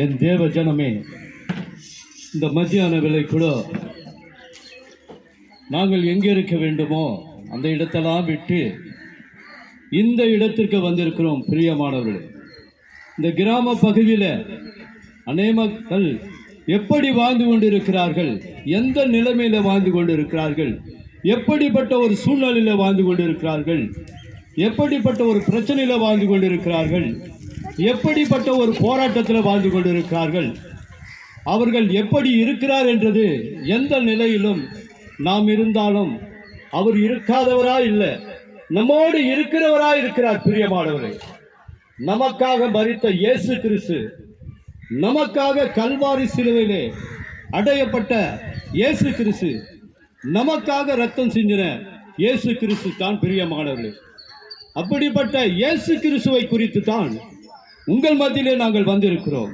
என் தேவ ஜனமே, இந்த மத்தியான வேளை கூட நாங்கள் எங்கே இருக்க வேண்டுமோ அந்த இடத்தெல்லாம் விட்டு இந்த இடத்திற்கு வந்திருக்கிறோம். பிரியமானவர்களே, இந்த கிராம பகுதியில் அநேகர்கள் எப்படி வாழ்ந்து கொண்டிருக்கிறார்கள், எந்த நிலைமையில் வாழ்ந்து கொண்டிருக்கிறார்கள், எப்படிப்பட்ட ஒரு சூழ்நிலையில் வாழ்ந்து கொண்டிருக்கிறார்கள், எப்படிப்பட்ட ஒரு பிரச்சனையில் வாழ்ந்து கொண்டிருக்கிறார்கள், எப்படிப்பட்ட ஒரு போராட்டத்தில் வாழ்ந்து கொண்டிருக்கிறார்கள், அவர்கள் எப்படி இருக்கிறார் என்றது எந்த நிலையிலும் நாம் இருந்தாலும் அவர் இருக்காதவரா இல்லை, நம்மோடு இருக்கிறவரா இருக்கிறார். பிரியமானவரே, நமக்காக மரித்த இயேசு கிறிஸ்து, நமக்காக கல்வாரி சிலுவையிலே அடையப்பட்ட இயேசு கிறிஸ்து, நமக்காக ரத்தம் சிந்தின இயேசு கிறிஸ்து தான். பிரியமானவர்களே, அப்படிப்பட்ட இயேசு கிறிஸ்துவை குறித்து தான் உங்கள் மத்தியிலே நாங்கள் வந்திருக்கிறோம்.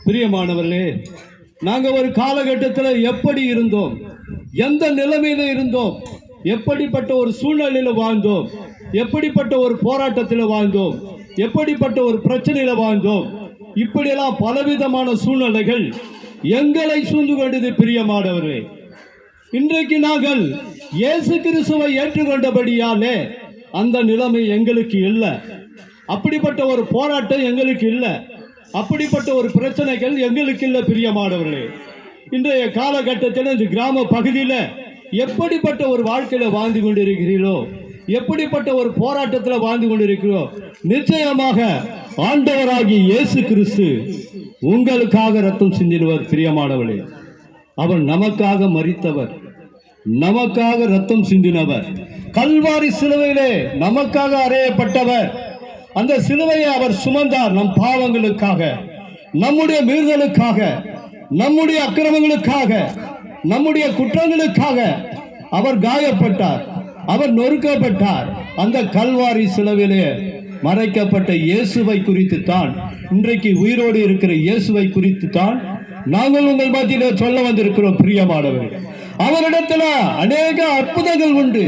பிரியமானவர்களே, நாங்கள் ஒரு காலகட்டத்தில் எப்படி இருந்தோம், எந்த நிலைமையில இருந்தோம், எப்படிப்பட்ட ஒரு சூழ்நிலையில் வாழ்ந்தோம், எப்படிப்பட்ட ஒரு போராட்டத்தில் வாழ்ந்தோம், எப்படிப்பட்ட ஒரு பிரச்சனையில் வாழ்ந்தோம், இப்படியெல்லாம் பலவிதமான சூழ்நிலைகள் எங்களை சூழ்ந்து கொண்டது. பிரியமானவர்களே, இன்றைக்கு நாங்கள் இயேசு கிறிஸ்துவை ஏற்றுக்கொண்டபடியாலே அந்த நிலைமை எங்களுக்கு இல்லை, அப்படிப்பட்ட ஒரு போராட்டம் எங்களுக்கு இல்லை, அப்படிப்பட்ட ஒரு பிரச்சனைகள் எங்களுக்கு இல்லை. பிரியமானவர்களே, இன்றைய காலகட்டத்தில் இந்த கிராம பகுதியில் எப்படிப்பட்ட ஒரு வாழ்க்கையில் வாழ்ந்து கொண்டிருக்கிறீர்களோ, எப்படிப்பட்ட ஒரு போராட்டத்தில் வாழ்ந்து கொண்டிருக்கிறோம், நிச்சயமாக ஆண்டவராகிய இயேசு கிறிஸ்து உங்களுக்காக ரத்தம் சிந்தினவர். பிரியமானவர்களே, அவர் நமக்காக மரித்தவர், நமக்காக ரத்தம் சிந்தினவர், கல்வாரி சிலுவையிலே நமக்காக அறையப்பட்டவர். அந்த சிலுவையை அவர் சுமந்தார், நம் பாவங்களுக்காக, நம்முடைய மீறுதலுக்காக, நம்முடைய அக்கிரமங்களுக்காக, நம்முடைய குற்றங்களுக்காக அவர் காயப்பட்டார், அவர் நொறுக்கப்பட்டார். அந்த கல்வாரி சிலுவையிலே மறைக்கப்பட்ட இயேசுவை குறித்து தான், இன்றைக்கு உயிரோடு இருக்கிற இயேசுவை குறித்து தான் நாங்கள் உங்கள் மத்தியிலே சொல்ல வந்திருக்கிறோம். பிரியமானவர்கள், அவரிடத்துல அநேக அற்புதங்கள் உண்டு,